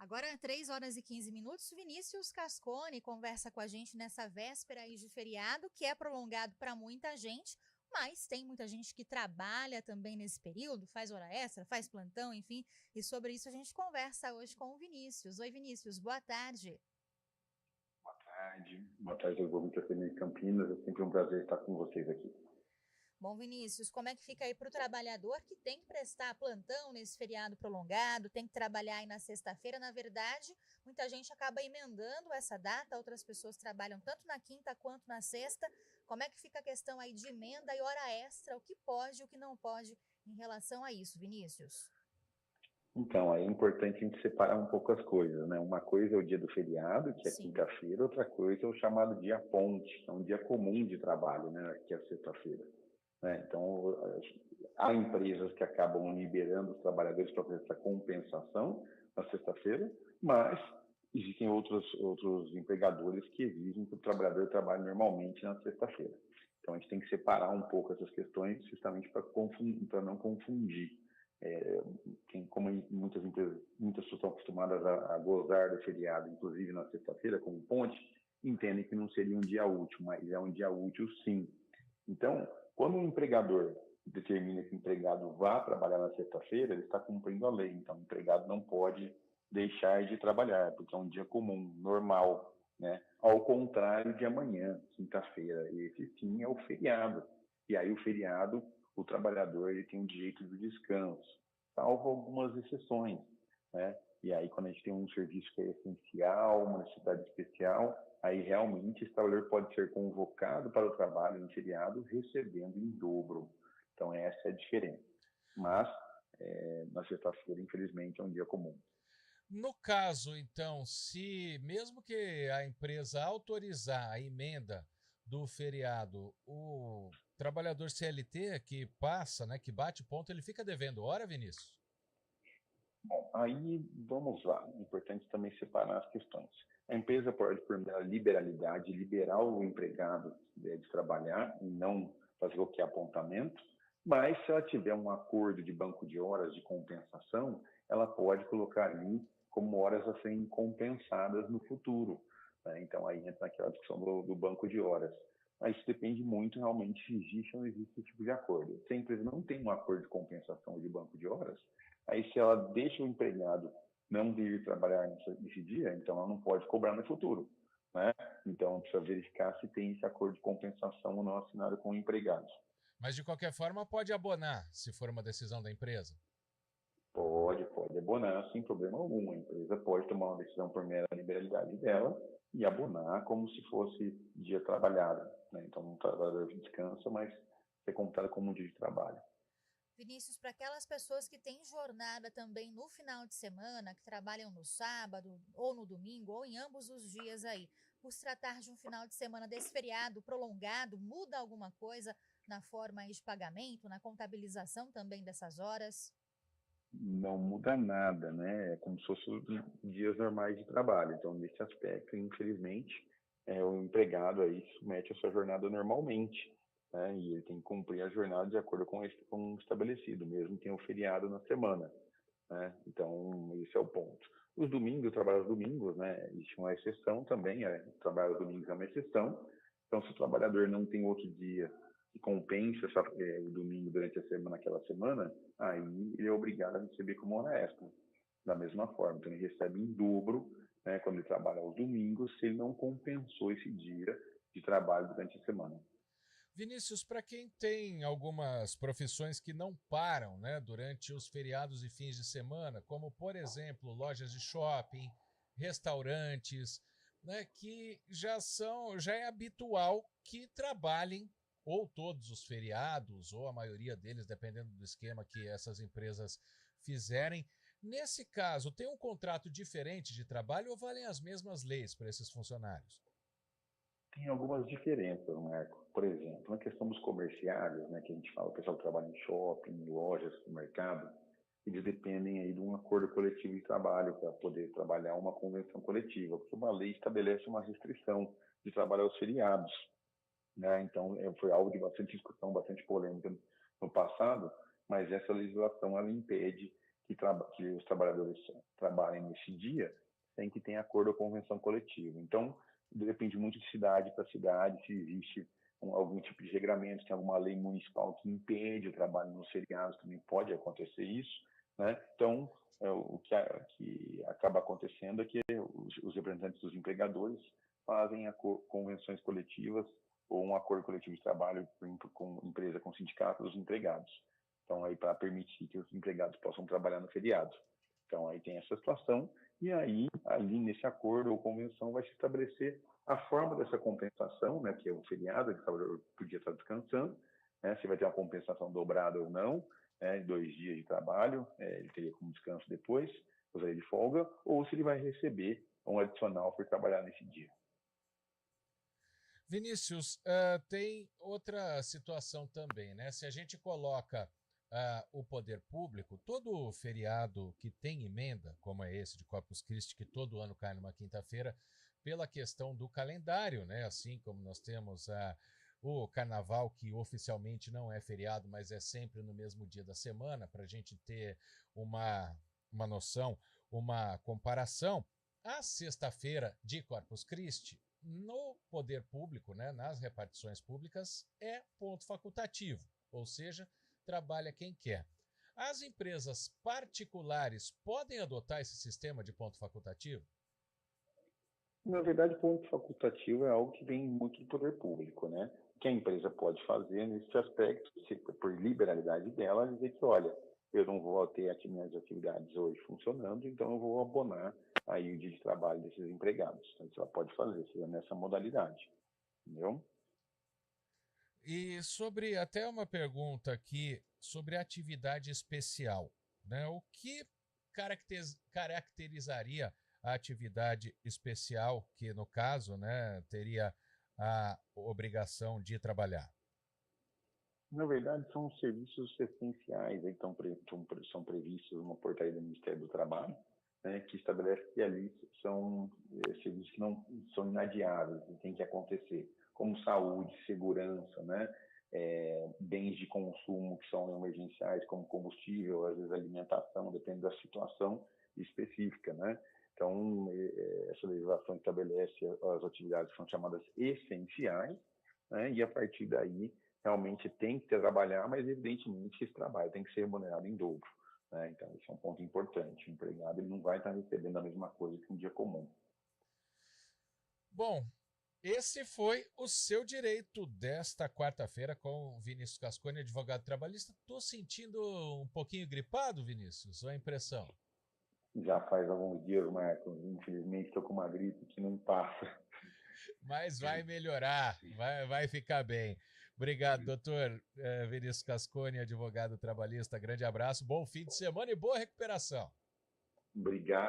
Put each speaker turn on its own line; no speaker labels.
Agora, 3 horas e 15 minutos, Vinícius Cascone conversa com a gente nessa véspera aí de feriado, que é prolongado para muita gente, mas tem muita gente que trabalha também nesse período, faz hora extra, faz plantão, enfim, e sobre isso a gente conversa hoje com o Vinícius. Oi, Vinícius, boa tarde.
Boa tarde, eu vou muito em Campinas, é sempre um prazer estar com vocês aqui.
Bom, Vinícius, como é que fica aí para o trabalhador que tem que prestar plantão nesse feriado prolongado, tem que trabalhar aí na sexta-feira? Na verdade, muita gente acaba emendando essa data, outras pessoas trabalham tanto na quinta quanto na sexta. Como é que fica a questão aí de emenda e hora extra, o que pode e o que não pode em relação a isso, Vinícius?
Então, é importante a gente separar um pouco as coisas, né? Uma coisa é o dia do feriado, que é
Sim.
quinta-feira, outra coisa é o chamado dia ponte, que é um dia comum de trabalho, né? Que é a sexta-feira. Né? Então, há empresas que acabam liberando os trabalhadores para fazer essa compensação na sexta-feira, mas existem outros empregadores que exigem que o trabalhador trabalhe normalmente na sexta-feira. Então, a gente tem que separar um pouco essas questões, justamente para não confundir. Como muitas empresas, muitas pessoas estão acostumadas a gozar do feriado, inclusive na sexta-feira, como ponte, entendem que não seria um dia útil, mas é um dia útil sim. Então, quando o empregador determina que o empregado vá trabalhar na sexta-feira, ele está cumprindo a lei. Então, o empregado não pode deixar de trabalhar, porque é um dia comum, normal, né? Ao contrário de amanhã, quinta-feira. Esse sim é o feriado. E aí o feriado, o trabalhador ele tem o direito do descanso, salvo algumas exceções, né? E aí quando a gente tem um serviço que é essencial, uma necessidade especial, aí realmente esse trabalhador pode ser convocado para o trabalho no feriado, recebendo em dobro. Então essa é a diferença. Mas na sexta-feira, infelizmente, é um dia comum.
No caso, então, se mesmo que a empresa autorizar a emenda do feriado, o trabalhador CLT que passa, né, que bate ponto, ele fica devendo hora, Vinícius?
Bom, aí vamos lá. É importante também separar as questões. A empresa pode, por meio da liberalidade, liberar o empregado de trabalhar e não fazer o que é apontamento, mas se ela tiver um acordo de banco de horas de compensação, ela pode colocar ali como horas a serem compensadas no futuro. Né? Então, aí entra naquela discussão do banco de horas. Mas isso depende muito realmente se existe ou não existe esse tipo de acordo. Se a empresa não tem um acordo de compensação de banco de horas, aí se ela deixa o empregado não vir trabalhar nesse dia, então ela não pode cobrar no futuro. Né? Então precisa verificar se tem esse acordo de compensação ou não assinado com o empregado.
Mas de qualquer forma pode abonar, se for uma decisão da empresa.
Pode abonar sem problema algum. A empresa pode tomar uma decisão por mera liberalidade dela e abonar como se fosse dia trabalhado. Né? Então o trabalhador descansa, mas é contado como um dia de trabalho.
Vinícius, para aquelas pessoas que têm jornada também no final de semana, que trabalham no sábado ou no domingo, ou em ambos os dias aí, por se tratar de um final de semana desse feriado prolongado, muda alguma coisa na forma aí de pagamento, na contabilização também dessas horas?
Não muda nada, né? É como se fossem dias normais de trabalho. Então, nesse aspecto, infelizmente, o empregado aí submete a sua jornada normalmente, né? E ele tem que cumprir a jornada de acordo com o estabelecido, mesmo que tenha um feriado na semana, né? Então, esse é o ponto. Os domingos, o trabalho aos domingos, né? Existe uma exceção também, o trabalho aos domingos é uma exceção. Então, se o trabalhador não tem outro dia que compensa o domingo durante a semana, naquela semana, aí ele é obrigado a receber como hora extra, da mesma forma. Então, ele recebe em dobro, né, quando ele trabalha aos domingos, se ele não compensou esse dia de trabalho durante a semana.
Vinícius, para quem tem algumas profissões que não param, né, durante os feriados e fins de semana, como por exemplo lojas de shopping, restaurantes, né, que já é habitual que trabalhem ou todos os feriados ou a maioria deles, dependendo do esquema que essas empresas fizerem. Nesse caso, tem um contrato diferente de trabalho ou valem as mesmas leis para esses funcionários?
Tem algumas diferenças, Marco. Por exemplo, na questão dos comerciários, né, que a gente fala, o pessoal que trabalha em shopping, em lojas, no mercado, eles dependem aí de um acordo coletivo de trabalho para poder trabalhar uma convenção coletiva, porque uma lei estabelece uma restrição de trabalho aos feriados, né? Então, foi algo de bastante discussão, bastante polêmica no passado, mas essa legislação ela impede que que os trabalhadores trabalhem nesse dia sem que tenha acordo ou convenção coletiva. Então, depende muito de cidade para cidade, se existe algum tipo de regramento, se tem alguma lei municipal que impede o trabalho nos feriados, também pode acontecer isso, né? Então, o que acaba acontecendo é que os representantes dos empregadores fazem convenções coletivas ou um acordo coletivo de trabalho com empresa, com sindicato dos empregados. Então, aí para permitir que os empregados possam trabalhar no feriado. Então, aí tem essa situação, e aí, ali nesse acordo ou convenção, vai se estabelecer a forma dessa compensação, né, que é o feriado, que o trabalhador podia estar descansando, né, se vai ter uma compensação dobrada ou não, né, 2 dias de trabalho, ele teria como descanso depois, usaria de folga, ou se ele vai receber um adicional por trabalhar nesse dia.
Vinícius, tem outra situação também, né? Se a gente coloca o poder público, todo feriado que tem emenda, como é esse de Corpus Christi, que todo ano cai numa quinta-feira, pela questão do calendário, né? Assim como nós temos o carnaval, que oficialmente não é feriado, mas é sempre no mesmo dia da semana, para a gente ter uma noção, uma comparação. A sexta-feira de Corpus Christi, no poder público, né, nas repartições públicas, é ponto facultativo, ou seja, trabalha quem quer. As empresas particulares podem adotar esse sistema de ponto facultativo?
Na verdade, ponto facultativo é algo que vem muito do poder público, né? O que a empresa pode fazer nesse aspecto, por liberalidade dela, dizer que, olha, eu não vou ter aqui minhas atividades hoje funcionando, então eu vou abonar aí o dia de trabalho desses empregados. Então, isso ela pode fazer, seja nessa modalidade, entendeu?
E sobre, até uma pergunta aqui, sobre atividade especial, né? O que caracterizaria a atividade especial que, no caso, né, teria a obrigação de trabalhar?
Na verdade, são serviços essenciais, aí são previstos numa portaria do Ministério do Trabalho, né, que estabelece que ali são serviços que não são inadiáveis, e tem que acontecer, como saúde, segurança, né, bens de consumo que são emergenciais, como combustível, às vezes alimentação, depende da situação específica, né? Então, essa legislação estabelece as atividades que são chamadas essenciais, né, e a partir daí realmente tem que trabalhar, mas evidentemente esse trabalho tem que ser remunerado em dobro, né? Então, esse é um ponto importante. O empregado ele não vai estar recebendo a mesma coisa que um dia comum.
Bom, esse foi o Seu Direito desta quarta-feira com Vinícius Cascone, advogado trabalhista. Estou sentindo um pouquinho gripado, Vinícius, ou a impressão?
Já faz alguns dias, Marcos, infelizmente estou com uma gripe que não passa.
Mas vai melhorar, vai ficar bem. Obrigado, doutor Vinícius Cascone, advogado trabalhista. Grande abraço, bom fim de semana e boa recuperação.
Obrigado.